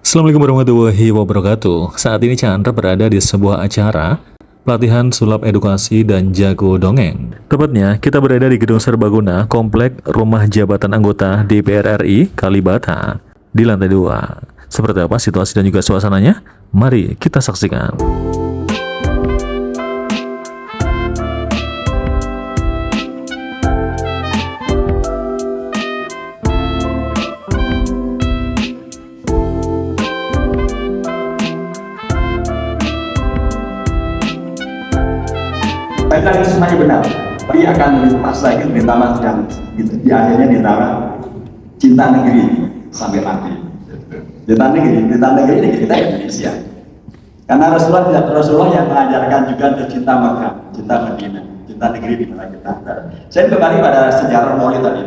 Assalamualaikum warahmatullahi wabarakatuh. Saat ini Chandra berada di sebuah acara pelatihan sulap edukasi dan jago dongeng. Tepatnya, kita berada di Gedung Serbaguna, Komplek Rumah Jabatan Anggota DPR RI, Kalibata, di lantai 2. Seperti apa situasi dan juga suasananya? Mari kita saksikan. Saya bilang ini semuanya benar, tapi akan lepas lagi ditambah dan di akhirnya ditambah cinta negeri sampai mati. Cinta negeri ini kita Indonesia. Karena Rasulullah yang mengajarkan juga untuk cinta Makkah, cinta Madinah, cinta negeri di mana kita. Saya kembali pada sejarah Maulid tadi.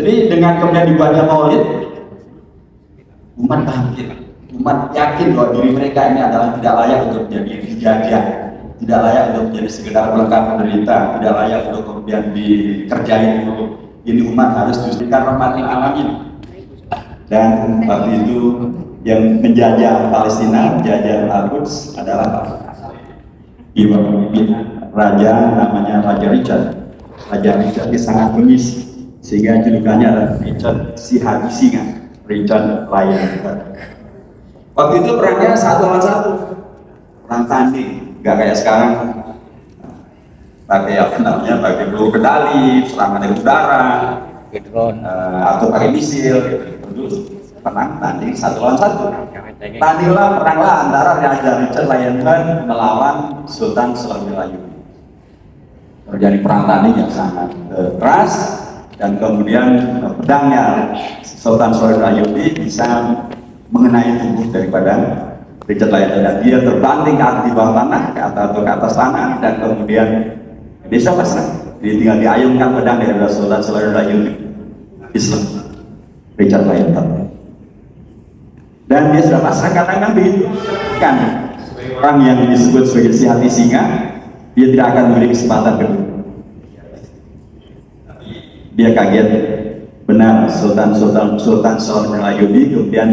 Jadi dengan kemudian dibuatnya Maulid, umat bangkit, umat yakin bahwa diri mereka ini adalah tidak layak untuk menjadi dijajah, tidak layak untuk menjadi sekedar pelengkap penderita, tidak layak untuk kemudian dikerjain dulu. Ini umat harus diberikan rahmatil alamin. Dan waktu itu yang menjajah Palestina, menjajah Al-Quds adalah Ibu Raja, namanya Raja Richard. Raja Richard ini sangat bengis, sehingga julukannya adalah Richard si hati singa, Richard Lion. Waktu itu perangnya 1 lawan 1, perang tanding. Gak kayak sekarang pakai apa namanya, pakai peluru kendali, serangan dari udara, drone, atau pakai misil gitu. Perang tanding 1 lawan 1. Tandinglah peranglah antara Raja Richard Lionheart melawan Sultan Sulaimul Ayyubi. Terjadi perang tanding yang sangat keras, dan kemudian pedangnya Sultan Sulaimul Ayyubi bisa mengenai tubuh daripada Richard Lionheart, dan dia terbanting di bawah tanah atau ke atas tanah, dan kemudian bisa pasrah. Dia tinggal diayunkan pedang dari Sultan Sulaimul Ayyubi, Islam Richard Lionheart, dan dia sudah pasrah karena kan begitu kan orang yang disebut sebagai si hati singa, dia tidak akan memberi kesempatan kedua. Dia kaget, benar Sultan Sulaimul Ayyubi kemudian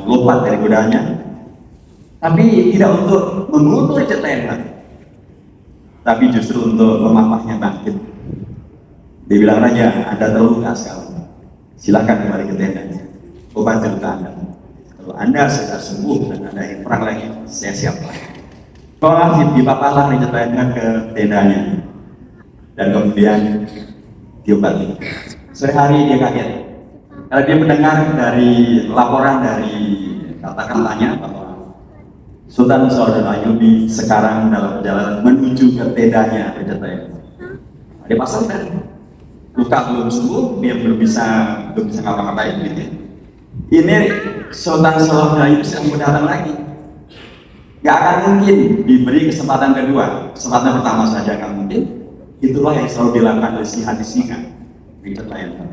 lompat dari kudanya, tapi tidak untuk membunuh Richard Lionheart, tapi justru untuk memamahnya bangkit. Dia bilang, Raja, Anda terluka sekarang, silahkan kembali ke tendanya, obati luka Anda. Kalau Anda sudah sembuh dan Anda ingin perang lagi, saya siap lagi. Kalau dipapalah Richard Lionheart ke tendanya, dan kemudian diobati. Sore hari dia kaget, karena dia mendengar dari laporan dari kata-katanya bahwa Sultan Sulaimul Ayyubi sekarang dalam perjalanan menuju ke tendanya Richard Lionheart. Dia pasangkan, luka belum sembuh, dia belum bisa ngapa-ngapain gitu. Ini Sultan Sulaimul Ayyubi sedang datang lagi. Gak akan mungkin diberi kesempatan kedua, kesempatan pertama saja gak mungkin. Itulah yang selalu dilakukan oleh si hati singa, Richard Lionheart.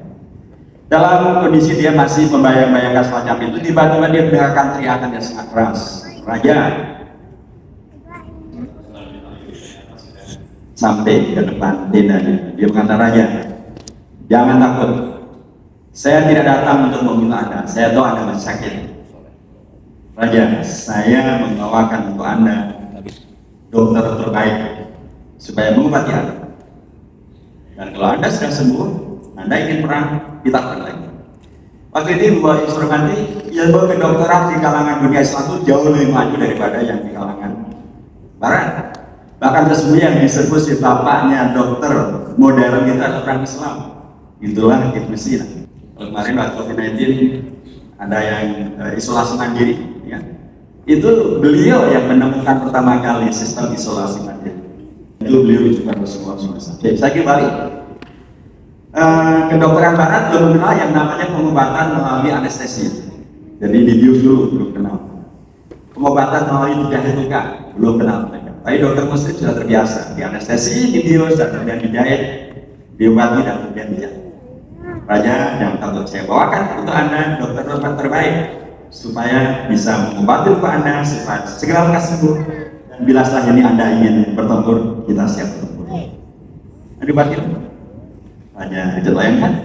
Dalam kondisi dia masih membayang-bayangkan semacam itu, tiba-tiba dia mendengarkan teriakan yang sangat keras. Raja sampai ke depan tendanya, dia mengatakan, Raja, jangan takut, saya tidak datang untuk membunuh Anda, saya tahu Anda masih sakit. Raja, saya membawakan untuk Anda dokter terbaik supaya mengobati Anda, dan kalau Anda sudah sembuh, Anda ingin perang, kita perang lagi. Waktu itu bahwa instrumennya ilmu kedokteran di kalangan dunia Islam itu jauh lebih maju daripada yang di kalangan Barat. Bahkan sesungguhnya yang disebut si bapaknya dokter modern kita adalah orang Islam. Itulah Ibnu Sina. Kemarin waktu COVID-19 ada yang isolasi mandiri, ya. Itu beliau yang menemukan pertama kali sistem isolasi mandiri. Itu beliau juga Rasulullah SAW. Jadi saya kembali. Kedokteran Barat belum kenal yang namanya pengobatan melalui anestesi. Jadi dibius dulu, belum kenal. Pengobatan melalui bedah luka, belum kenal mereka. Tapi dokter Muslim sudah terbiasa di anestesi, dibius, dan kemudian dijahit, diobati, dan kemudian dijahit. Raja, jangan takut, saya bawakan untuk Anda dokter terbaik supaya bisa mengobati luka Anda supaya segera lekas sembuh. Dan bila setelah ini Anda ingin bertempur, kita siap bertempur. Diobati Raja Richard Lionheart.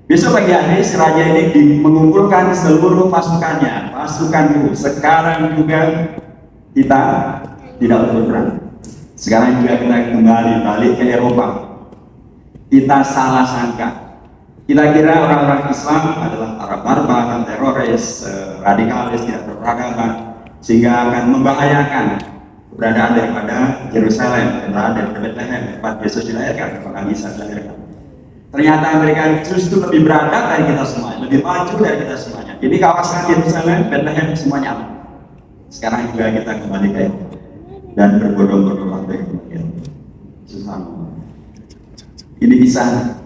Besok pagi hari si raja ini mengumpulkan seluruh pasukannya, pasukanku. Sekarang juga kita tidak berperang. Sekarang juga kita kembali balik ke Eropa. Kita salah sangka. Kita kira orang-orang Islam adalah para barbar, teroris, radikalis, tidak beragama, sehingga akan membahayakan keberadaan daripada Yerusalem, keberadaan daripada Bethlehem, tempat Yesus dilahirkan, tempat Isa dilahirkan. Ternyata mereka justru lebih beradab dari kita semuanya, lebih maju dari kita semuanya. Jadi kawasan Yerusalem, Bethlehem semuanya aman. Sekarang juga kita kembali ke itu dan berbondong-bondong sampai kemudian. Ini kisah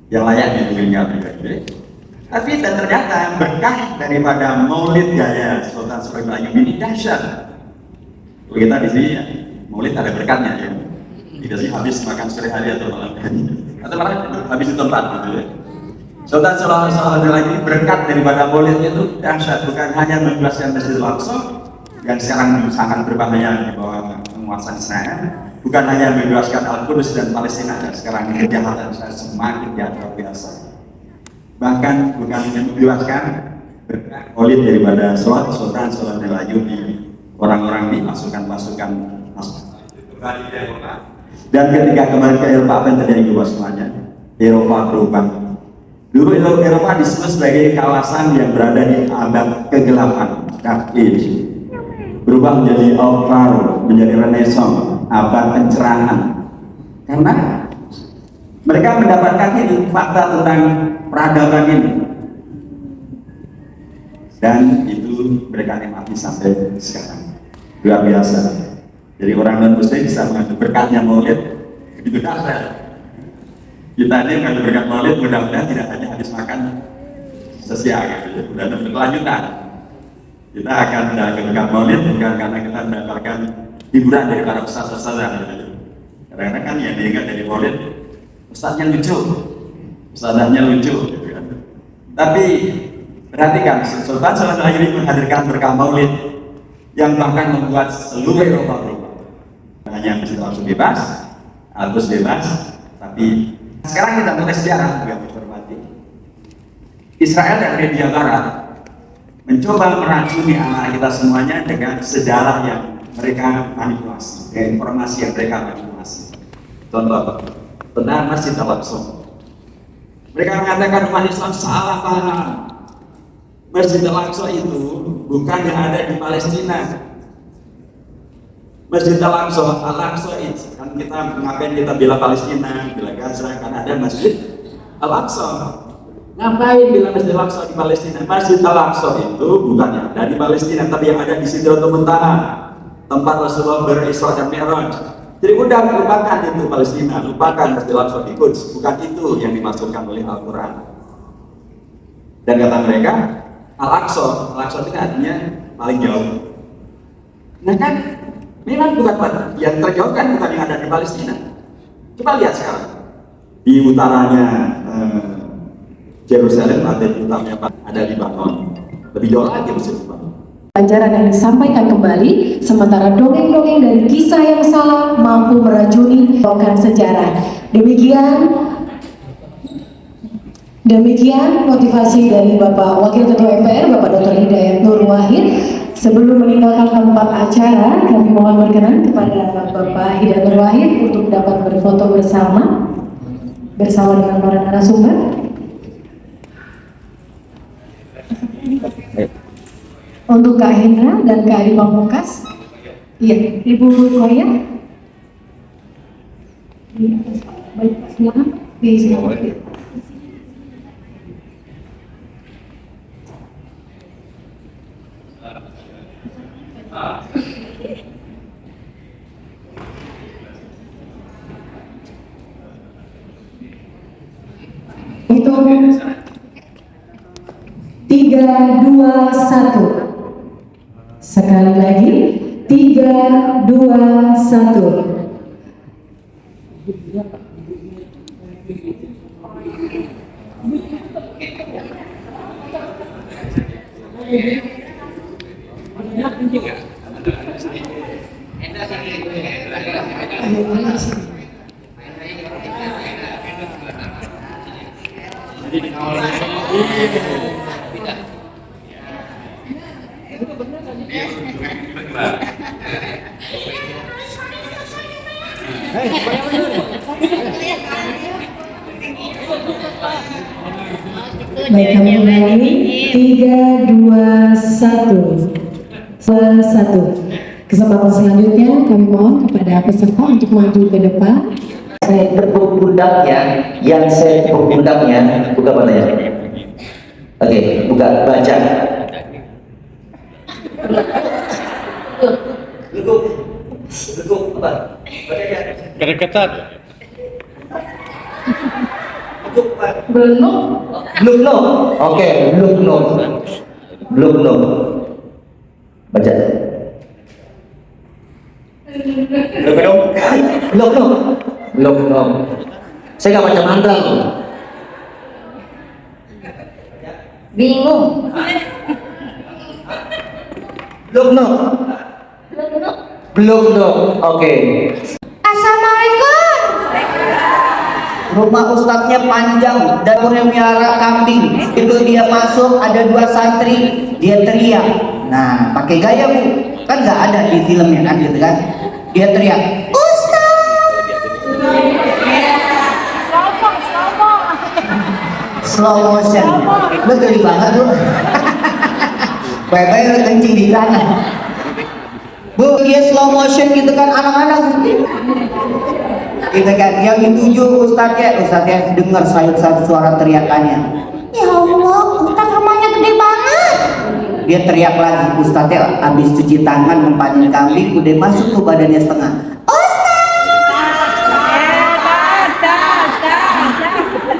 yang layak didengar pribadi. Tapi dan ternyata berkah daripada Maulid gaya Sultan Sulaiman Ayyubi ini dahsyat. Kita di sini ya, Maulid ada berkatnya ya. Tidak sih habis makan sore hari atau malam hari, atau malah habis di tempat gitu ya. Sultan Sulaiman Ayyubi berkat daripada Maulidnya itu dahsyat, bukan hanya membebaskan Masjidil Aqsa yang sekarang sangat berbahaya di bawah penguasaan Israel, bukan hanya membebaskan Al-Qudus dan Palestina yang sekarang kejahatan semakin luar biasa. Bahkan bukan hanya membebaskan berkat Maulid daripada Sultan Sulaiman Ayyubi, orang-orang ini pasukan-pasukan kembali ke Eropa. Dan ketika kembali ke Eropa, apa yang terjadi di semuanya? Eropa berubah. Dulu Eropa disebut sebagai kawasan yang berada di abad kegelapan, Dark Age. Berubah menjadi Old menjadi Renaissance, abad pencerahan. Karena mereka mendapatkan itu fakta tentang peradaban ini. Dan itu mereka nikmati sampai sekarang. Luar biasa. Jadi orang non-Muslim bisa mengambil berkatnya Maulid, begitu dahsyat. Kita ini mengambil berkat Maulid, mudah-mudahan tidak hanya habis makan sesiang, gitu, dan berkelanjutan. Kita akan mendapatkan berkat Maulid bukan karena kita mendapatkan hiburan dari para ustaz-ustaz. Kadang-kadang kan yang diingat dari Maulid, ustaznya lucu, ustazahnya lucu, gitu kan. Tapi perhatikan, Sultan Sulaiman Ayyubi menghadirkan berkah Maulid yang bahkan membuat seluruh Eropa berubah. Hanya Masjid Al-Aqsa bebas, Al-Quds bebas, tapi sekarang kita mulai sejarah juga menghormati. Israel dan media Barat mencoba meracuni anak kita semuanya dengan sejarah yang mereka manipulasi, dengan informasi yang mereka manipulasi. Contoh, tentang Masjid Al-Aqsa. Mereka mengatakan umat Islam salah paham. Masjid Al-Aqsa itu bukan yang ada di Palestina. Masjid Al-Aqsa itu kan kita ngapain kita bela Palestina, bela Gaza, kan ada Masjid Al-Aqsa. Ngapain bela Masjid Al-Aqsa di Palestina? Masjid Al-Aqsa itu bukan yang ada di Palestina, tapi yang ada di Sidratul Muntaha, tempat Rasulullah berisra dan Mi'raj. Jadi udah lupakan itu Palestina, lupakan Masjid Al-Aqsa di Quds, bukan itu yang dimaksudkan oleh Al-Quran. Dan kata mereka, Al-Aqsa itu artinya paling jauh. Nah kan, memang bukan yang terjauh kan bukan yang ada di Palestina. Coba lihat sekarang di utaranya Yerusalem atau di utaranya ada Libanon. Lebih jauh lagi musim depan. Pelajaran yang disampaikan kembali, sementara dongeng-dongeng dari kisah yang salah mampu meracuni bukan sejarah. Demikian motivasi dari Bapak Wakil Ketua MPR, Bapak Dr. Hidayat Nur Wahid. Sebelum meninggalkan tempat acara, kami mohon berkenan kepada Bapak Hidayat Nur Wahid untuk dapat berfoto bersama dengan para narasumber. Untuk Kak Hendra dan Kak Adi Pamungkas. Iya, Ibu Koya. Iya, baik, silakan. Silakan. Hitung 3, 2, 1. Sekali lagi 3, 2, 1. Jadi Baik, kami ulangi 3, 2, 1. Kesempatan selanjutnya kami mohon kepada peserta untuk maju ke depan. Saya tepuk pundaknya, yang saya tepuk pundaknya, buka matanya. Oke, buka, baca. Lekuk apa? Kedekatan. Lekuk apa? Belum. Blukno. Oke, blukno. Blukno. Baca. Blukno. Blukno. Saya nggak baca mantra loh. Bingung. Blukno. Blukno. Oke. Assalamualaikum. Rumah ustadznya panjang dan miara kambing. Itu dia masuk, ada 2 santri, dia teriak. Nah, pakai gaya bu, kan nggak ada di filmnya kan gitu kan? Dia teriak, slow motion. Lu geli banget lu. Bye-bye lu kencing di sana. Bu, dia slow motion gitu kan, anak-anak gitu kan, yang dituju ustadznya dengar satu suara teriakannya. Ya Allah, Ustaz rumahnya gede banget. Dia teriak lagi, ustadznya habis cuci tangan mempanin kambing, udah masuk tuh badannya setengah.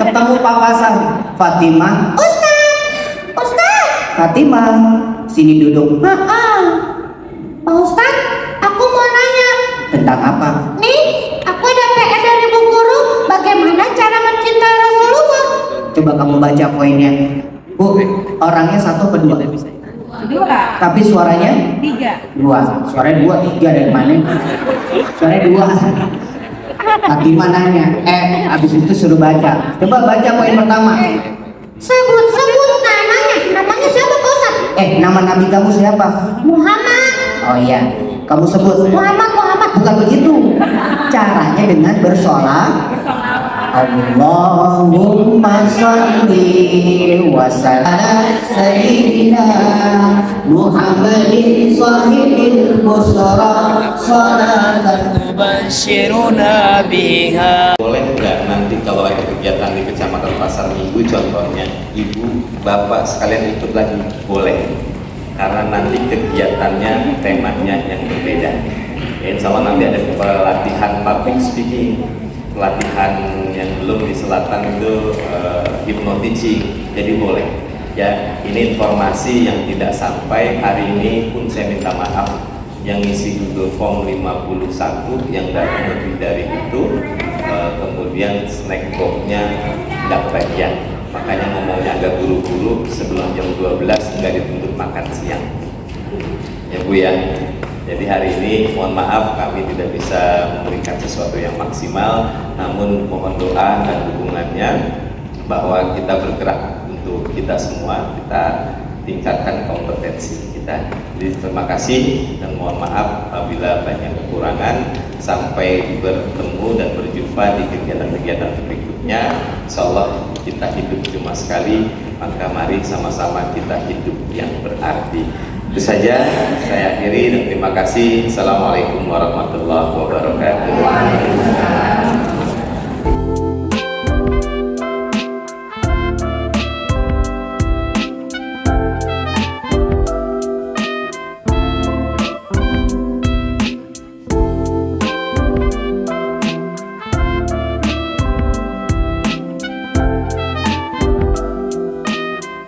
Ketemu papasan, Fatimah. Ustaz. Fatimah, sini duduk. Pak Ustaz, aku mau nanya. Tentang apa? Nih, aku ada PR dari Bu Guru. Bagaimana cara mencintai Rasulullah? Coba kamu baca poinnya. Bu, orangnya 1 atau 2? 2. Tapi suaranya 3. 2. Suaranya 2, 3 dari mana? Suaranya 2. Fatimah nanya, abis itu suruh baca. Coba baca poin pertama. Sebut namanya. Namanya siapa Pak Ustaz? Nama nabi kamu siapa? Muhammad. Oh iya, kamu sebut. Muhammad. Bukan begitu. Caranya dengan bersolat. Allahumma sholli wa sallim sayyidina Muhammadin sahibil busra salatan Tubashiruna biha. Boleh nggak nanti kalau ada kegiatan di Kecamatan Pasar Minggu contohnya ibu bapak sekalian ikut lagi? Boleh, karena nanti kegiatannya temanya yang berbeda ya, insya Allah nanti ada pelatihan public speaking, pelatihan yang belum di selatan itu hypnotici, jadi boleh ya. Ini informasi yang tidak sampai hari ini pun saya minta maaf, yang isi Google Form 51 yang datang lebih dari itu, kemudian snack box-nya nggak kebagian, makanya ngomongnya agak buru-buru sebelum jam 12 nggak dituntut makan siang ya Bu ya. Jadi hari ini mohon maaf kami tidak bisa memberikan sesuatu yang maksimal, namun mohon doa dan dukungannya bahwa kita bergerak untuk kita semua, kita tingkatkan kompetensi kita. Jadi terima kasih dan mohon maaf apabila banyak kekurangan. Sampai bertemu dan berjumpa di kegiatan-kegiatan berikutnya. Insyaallah kita hidup cuma sekali, maka mari sama-sama kita hidup yang berarti. Itu saja saya akhiri dan terima kasih. Assalamualaikum warahmatullahi wabarakatuh.